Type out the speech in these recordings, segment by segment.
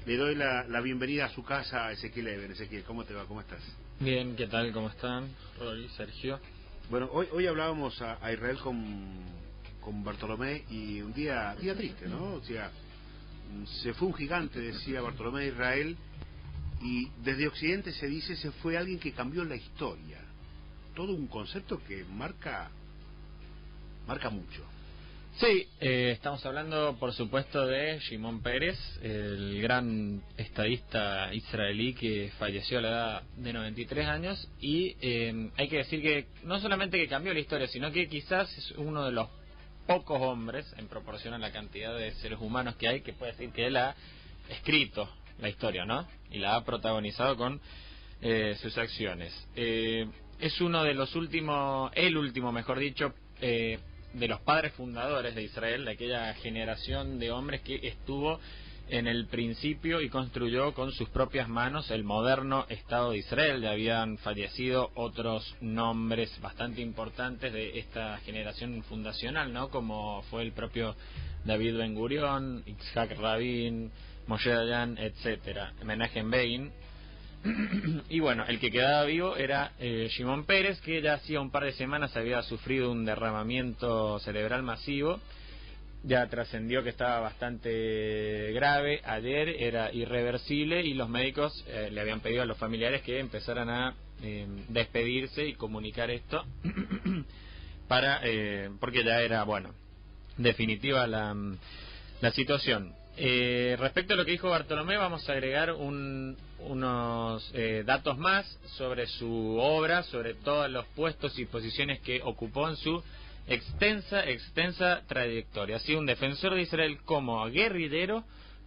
Le doy la bienvenida a su casa a Ezequiel Eben. Ezequiel, ¿cómo te va? ¿Cómo estás? Bien, ¿qué tal? ¿Cómo están? Rory, Sergio. Bueno, hoy hablábamos a Israel con Bartolomé, y un día triste, ¿no? O sea, se fue un gigante, decía Bartolomé de Israel, y desde Occidente se dice se fue alguien que cambió la historia. Todo un concepto que marca mucho. Sí, estamos hablando, por supuesto, de Shimon Peres, el gran estadista israelí que falleció a la edad de 93 años. Y hay que decir que no solamente que cambió la historia, sino que quizás es uno de los pocos hombres, en proporción a la cantidad de seres humanos que hay, que puede decir que él ha escrito la historia, ¿no? Y la ha protagonizado con sus acciones. Es uno de los últimos, el último, mejor dicho, de los padres fundadores de Israel, de aquella generación de hombres que estuvo en el principio y construyó con sus propias manos el moderno Estado de Israel. Ya habían fallecido otros nombres bastante importantes de esta generación fundacional, ¿no? Como fue el propio David Ben Gurión, Yitzhak Rabin, Moshe Dayan, etcétera, Menachem Begin. Y bueno, el que quedaba vivo era Shimon Peres, que ya hacía un par de semanas había sufrido un derramamiento cerebral masivo. Ya trascendió que estaba bastante grave. Ayer era irreversible y los médicos le habían pedido a los familiares que empezaran a despedirse y comunicar esto para porque ya era, bueno, definitiva la situación. Respecto a lo que dijo Bartolomé, vamos a agregar unos datos más sobre su obra, sobre todos los puestos y posiciones que ocupó en su extensa trayectoria. Ha sido un defensor de Israel como guerrillero,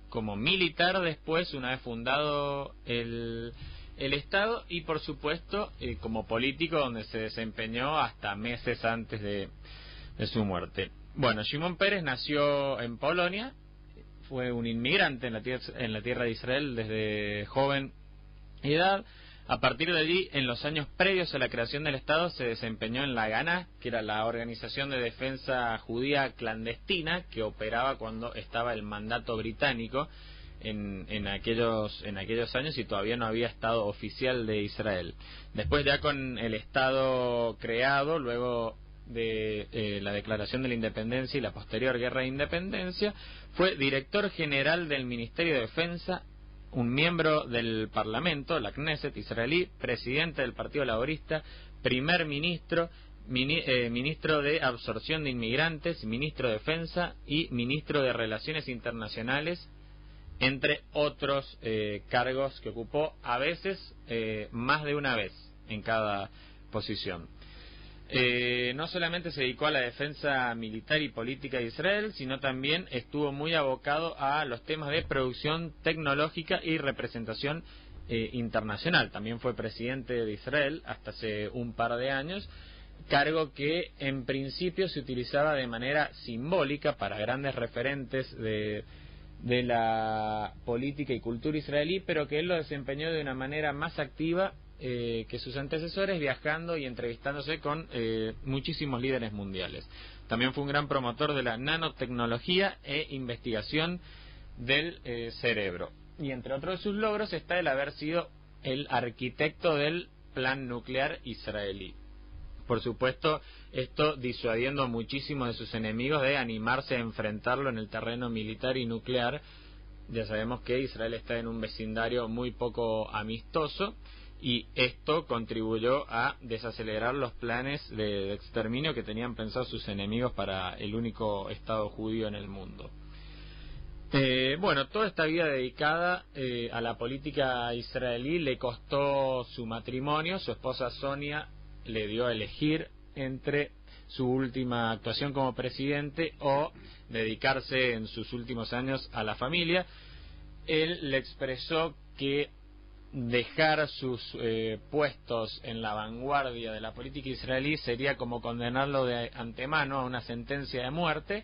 como militar después, una vez fundado el Estado, y por supuesto como político, donde se desempeñó hasta meses antes de su muerte. Bueno, Shimon Peres nació en Polonia. Fue un inmigrante en la tierra de Israel desde joven edad. A partir de allí, en los años previos a la creación del Estado, se desempeñó en la Haganah, que era la organización de defensa judía clandestina que operaba cuando estaba el mandato británico en aquellos años, y todavía no había Estado oficial de Israel. Después, ya con el Estado creado, luego de la declaración de la independencia y la posterior guerra de independencia, fue director general del Ministerio de Defensa, un miembro del Parlamento, la Knesset israelí, presidente del Partido Laborista, primer ministro, ministro de Absorción de Inmigrantes, ministro de Defensa y ministro de Relaciones Internacionales, entre otros cargos que ocupó, a veces más de una vez en cada posición. No solamente se dedicó a la defensa militar y política de Israel, sino también estuvo muy abocado a los temas de producción tecnológica y representación internacional. También fue presidente de Israel hasta hace un par de años, cargo que en principio se utilizaba de manera simbólica para grandes referentes de la política y cultura israelí, pero que él lo desempeñó de una manera más activa que sus antecesores, viajando y entrevistándose con muchísimos líderes mundiales. También fue un gran promotor de la nanotecnología e investigación del cerebro. Y entre otros de sus logros está el haber sido el arquitecto del plan nuclear israelí. Por supuesto, esto disuadiendo a muchísimos de sus enemigos de animarse a enfrentarlo en el terreno militar y nuclear. Ya sabemos que Israel está en un vecindario muy poco amistoso, y esto contribuyó a desacelerar los planes de exterminio que tenían pensados sus enemigos para el único Estado judío en el mundo. Bueno, toda esta vida dedicada a la política israelí le costó su matrimonio. Su esposa Sonia le dio a elegir entre su última actuación como presidente o dedicarse en sus últimos años a la familia. Él le expresó que dejar sus puestos en la vanguardia de la política israelí sería como condenarlo de antemano a una sentencia de muerte.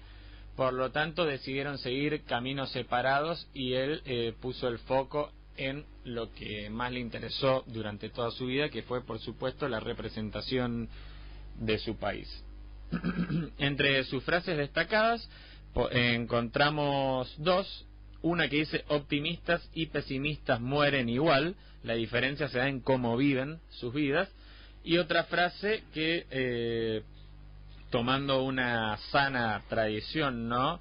Por lo tanto, decidieron seguir caminos separados, y él puso el foco en lo que más le interesó durante toda su vida, que fue, por supuesto, la representación de su país. Entre sus frases destacadas encontramos dos. una que dice: optimistas y pesimistas mueren igual, la diferencia se da en cómo viven sus vidas. Y otra frase que, tomando una sana tradición, ¿no?,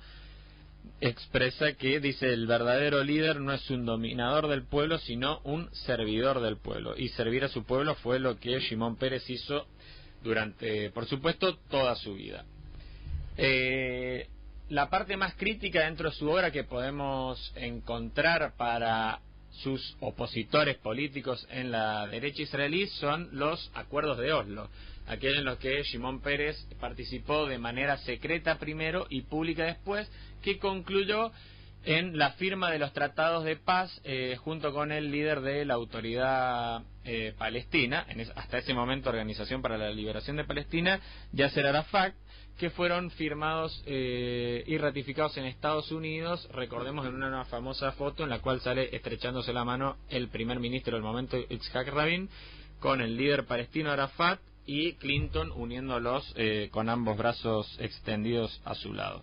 expresa que dice: el verdadero líder no es un dominador del pueblo, sino un servidor del pueblo. Y servir a su pueblo fue lo que Shimon Peres hizo durante, por supuesto, toda su vida. La parte más crítica dentro de su obra que podemos encontrar para sus opositores políticos en la derecha israelí son los acuerdos de Oslo, aquellos en los que Shimon Peres participó de manera secreta primero y pública después, que concluyó en la firma de los tratados de paz junto con el líder de la autoridad palestina, hasta ese momento Organización para la Liberación de Palestina, Yasser Arafat, que fueron firmados y ratificados en Estados Unidos, recordemos, en una famosa foto en la cual sale estrechándose la mano el primer ministro del momento, Yitzhak Rabin, con el líder palestino Arafat, y Clinton uniéndolos con ambos brazos extendidos a su lado.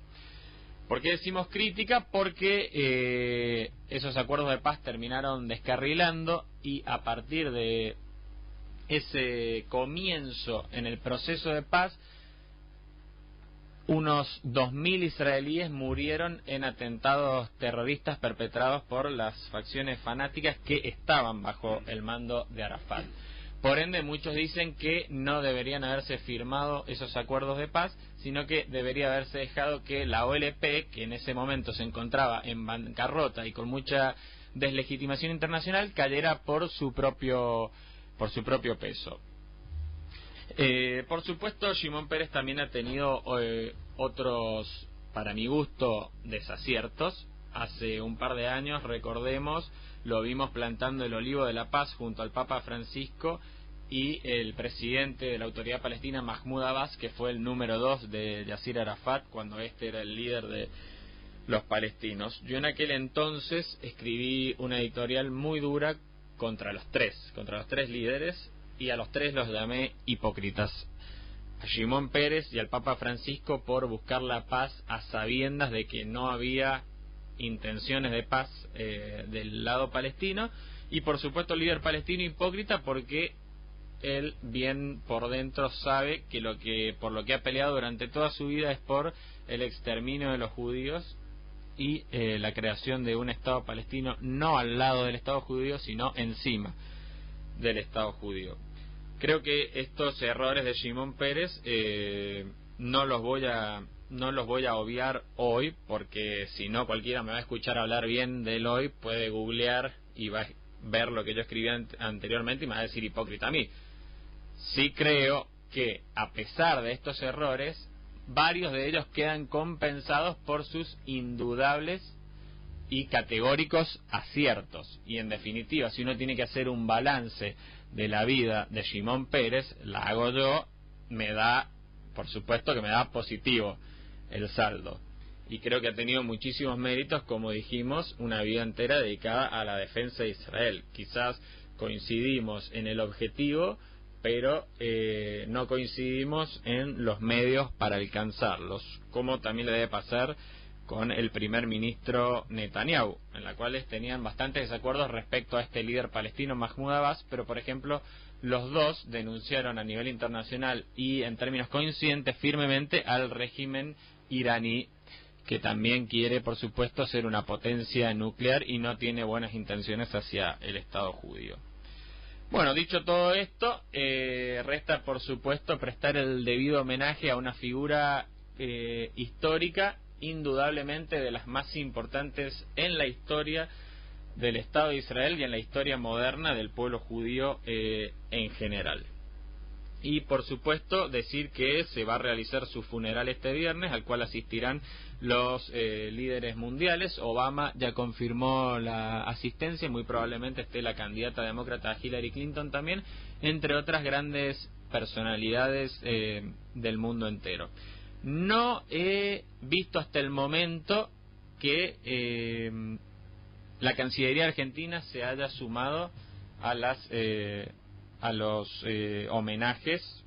¿Por qué decimos crítica? Porque esos acuerdos de paz terminaron descarrilando, y a partir de ese comienzo en el proceso de paz, unos 2.000 israelíes murieron en atentados terroristas perpetrados por las facciones fanáticas que estaban bajo el mando de Arafat. Por ende, muchos dicen que no deberían haberse firmado esos acuerdos de paz, sino que debería haberse dejado que la OLP, que en ese momento se encontraba en bancarrota y con mucha deslegitimación internacional, cayera por su propio peso. Por supuesto, Shimon Peres también ha tenido otros, para mi gusto, desaciertos. Hace un par de años, recordemos, lo vimos plantando el olivo de la paz junto al Papa Francisco y el presidente de la Autoridad Palestina, Mahmoud Abbas, que fue el número 2 de Yasser Arafat cuando este era el líder de los palestinos. Yo en aquel entonces escribí una editorial muy dura contra los tres líderes, y a los tres los llamé hipócritas: a Shimon Peres y al Papa Francisco por buscar la paz a sabiendas de que no había intenciones de paz del lado palestino, y por supuesto el líder palestino hipócrita porque él bien por dentro sabe que por lo que ha peleado durante toda su vida es por el exterminio de los judíos y la creación de un Estado palestino, no al lado del Estado judío, sino encima del Estado judío. Creo que estos errores de Shimon Peres no los voy a obviar hoy, porque si no cualquiera me va a escuchar hablar bien de él hoy, puede googlear y va a ver lo que yo escribí anteriormente y me va a decir hipócrita a mí. Sí creo que a pesar de estos errores, varios de ellos quedan compensados por sus indudables y categóricos aciertos. Y en definitiva, si uno tiene que hacer un balance de la vida de Shimon Peres, la hago yo, por supuesto que me da positivo el saldo. Y creo que ha tenido muchísimos méritos, como dijimos, una vida entera dedicada a la defensa de Israel. Quizás coincidimos en el objetivo, pero no coincidimos en los medios para alcanzarlos, como también le debe pasar con el primer ministro Netanyahu, en la cual tenían bastantes desacuerdos respecto a este líder palestino Mahmoud Abbas, pero por ejemplo los dos denunciaron a nivel internacional y en términos coincidentes firmemente al régimen iraní, que también quiere por supuesto ser una potencia nuclear y no tiene buenas intenciones hacia el Estado judío. Bueno, dicho todo esto, resta por supuesto prestar el debido homenaje a una figura histórica, indudablemente de las más importantes en la historia del Estado de Israel y en la historia moderna del pueblo judío en general. Y por supuesto decir que se va a realizar su funeral este viernes, al cual asistirán los líderes mundiales. Obama ya confirmó la asistencia, muy probablemente esté la candidata demócrata Hillary Clinton también, entre otras grandes personalidades del mundo entero. No he visto hasta el momento que la Cancillería Argentina se haya sumado a los homenajes.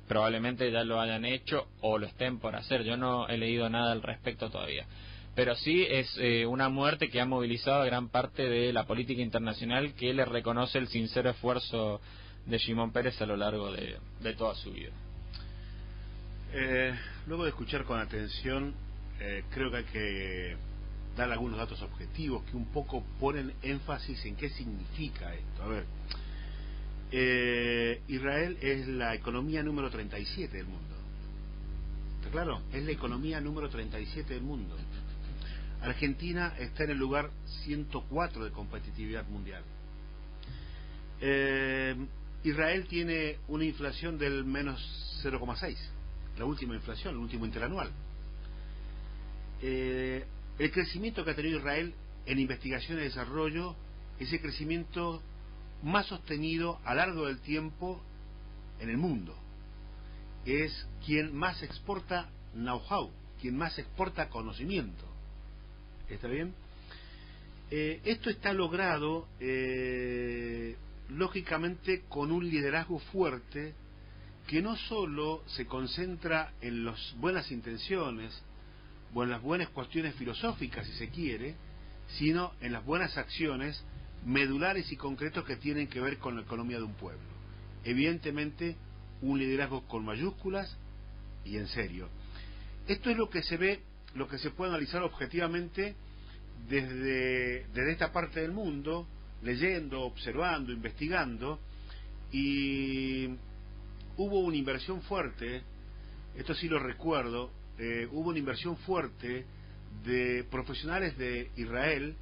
Probablemente ya lo hayan hecho o lo estén por hacer. Yo no he leído nada al respecto todavía. pero sí es una muerte que ha movilizado a gran parte de la política internacional, que le reconoce el sincero esfuerzo de Shimon Peres a lo largo de toda su vida. Luego de escuchar con atención, creo que hay que dar algunos datos objetivos que un poco ponen énfasis en qué significa esto. A ver, Israel es la economía número 37 del mundo. ¿Está claro? Es la economía número 37 del mundo. Argentina está en el lugar 104 de competitividad mundial. Israel tiene una inflación del menos 0,6, la última inflación, el último interanual. El crecimiento que ha tenido Israel en investigación y desarrollo es el crecimiento más sostenido a lo largo del tiempo en el mundo. Es quien más exporta know-how, quien más exporta conocimiento. ¿Está bien? Esto está logrado lógicamente con un liderazgo fuerte que no solo se concentra en las buenas intenciones o en las buenas cuestiones filosóficas, si se quiere, sino en las buenas acciones medulares y concretos que tienen que ver con la economía de un pueblo. Evidentemente, un liderazgo con mayúsculas y en serio. Esto es lo que se ve, lo que se puede analizar objetivamente desde esta parte del mundo, leyendo, observando, investigando, y hubo una inversión fuerte, esto sí lo recuerdo, hubo una inversión fuerte de profesionales de Israel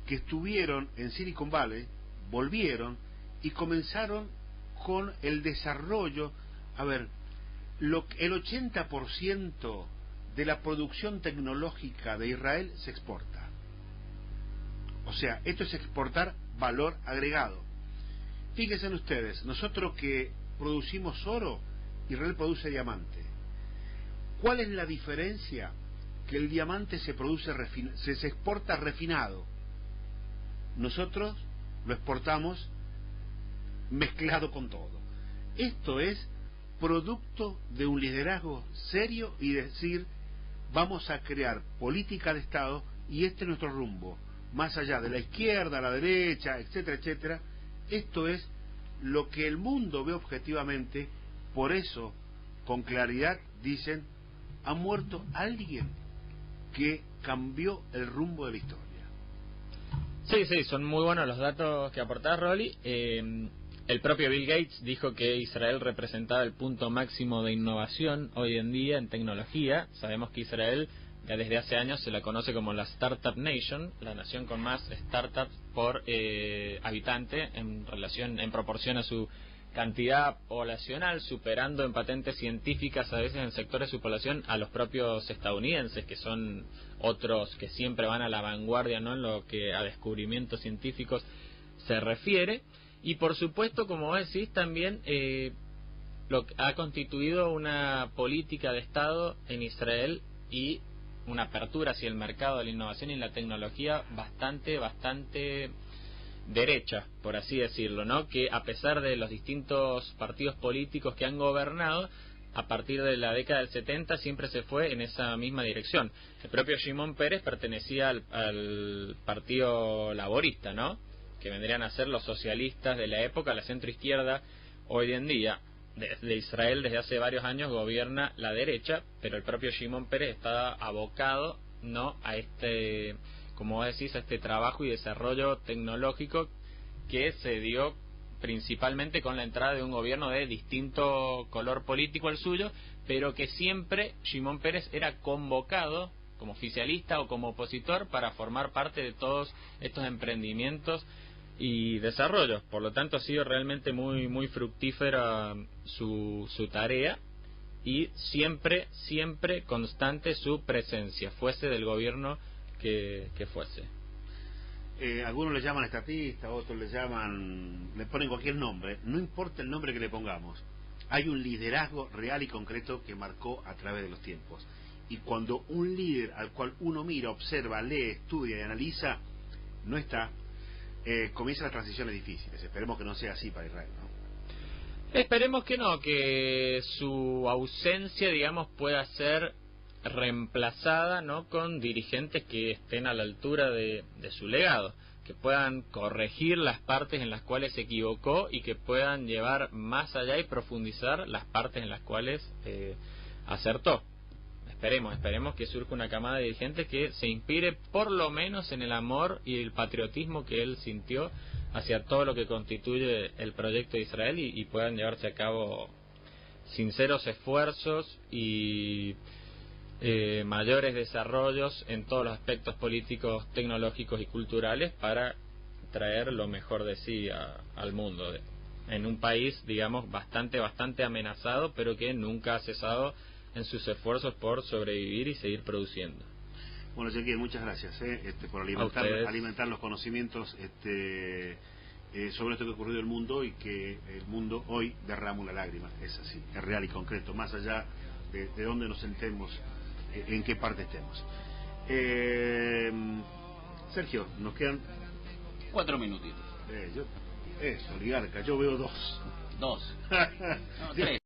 que estuvieron en Silicon Valley, volvieron y comenzaron con el desarrollo. A ver, el 80% de la producción tecnológica de Israel se exporta. O sea, esto es exportar valor agregado. Fíjense ustedes, nosotros que producimos oro, Israel produce diamante. ¿Cuál es la diferencia? Que el diamante se produce se exporta refinado. Nosotros lo exportamos mezclado con todo. Esto es producto de un liderazgo serio y decir, vamos a crear política de Estado y este es nuestro rumbo, más allá de la izquierda, la derecha, etcétera, etcétera. Esto es lo que el mundo ve objetivamente. Por eso, con claridad, dicen, ha muerto alguien que cambió el rumbo de la historia. Sí, son muy buenos los datos que aportás, Rolly. El propio Bill Gates dijo que Israel representaba el punto máximo de innovación hoy en día en tecnología. Sabemos que Israel ya desde hace años se la conoce como la Startup Nation, la nación con más startups por habitante en proporción a su cantidad poblacional, superando en patentes científicas a veces en sectores de su población a los propios estadounidenses, que son otros que siempre van a la vanguardia, ¿no?, en lo que a descubrimientos científicos se refiere. Y por supuesto, como vos decís, también lo que ha constituido una política de Estado en Israel y una apertura hacia el mercado de la innovación y la tecnología bastante derecha, por así decirlo, ¿no? Que a pesar de los distintos partidos políticos que han gobernado, a partir de la década del 70 siempre se fue en esa misma dirección. El propio Shimon Peres pertenecía al partido laborista, ¿no?, que vendrían a ser los socialistas de la época, la centroizquierda. Hoy en día, de Israel desde hace varios años gobierna la derecha, pero el propio Shimon Peres está abocado, ¿no?, a este, como vos decís, a este trabajo y desarrollo tecnológico que se dio principalmente con la entrada de un gobierno de distinto color político al suyo, pero que siempre Shimon Peres era convocado como oficialista o como opositor para formar parte de todos estos emprendimientos y desarrollos. Por lo tanto, ha sido realmente muy fructífera su tarea, y siempre constante su presencia, fuese del gobierno que fuese. Algunos le llaman estatista, otros le ponen cualquier nombre. No importa el nombre que le pongamos, hay un liderazgo real y concreto que marcó a través de los tiempos. Y cuando un líder al cual uno mira, observa, lee, estudia y analiza no está, comienzan las transiciones difíciles. Esperemos que no sea así para Israel, ¿no? Esperemos que no, que su ausencia, digamos, pueda ser reemplazada, ¿no?, con dirigentes que estén a la altura de su legado, que puedan corregir las partes en las cuales se equivocó y que puedan llevar más allá y profundizar las partes en las cuales acertó. Esperemos que surja una camada de dirigentes que se inspire por lo menos en el amor y el patriotismo que él sintió hacia todo lo que constituye el proyecto de Israel y puedan llevarse a cabo sinceros esfuerzos y mayores desarrollos en todos los aspectos políticos, tecnológicos y culturales para traer lo mejor de sí al mundo, en un país, digamos, bastante amenazado, pero que nunca ha cesado en sus esfuerzos por sobrevivir y seguir produciendo. Bueno, Ezequiel, muchas gracias por alimentar los conocimientos sobre esto que ocurrió en el mundo y que el mundo hoy derrama una lágrima. Es así, es real y concreto, más allá de dónde nos sentemos, en qué parte estemos. Sergio, nos quedan 4 minutitos. Oligarca, yo veo 2. 2. No, 3.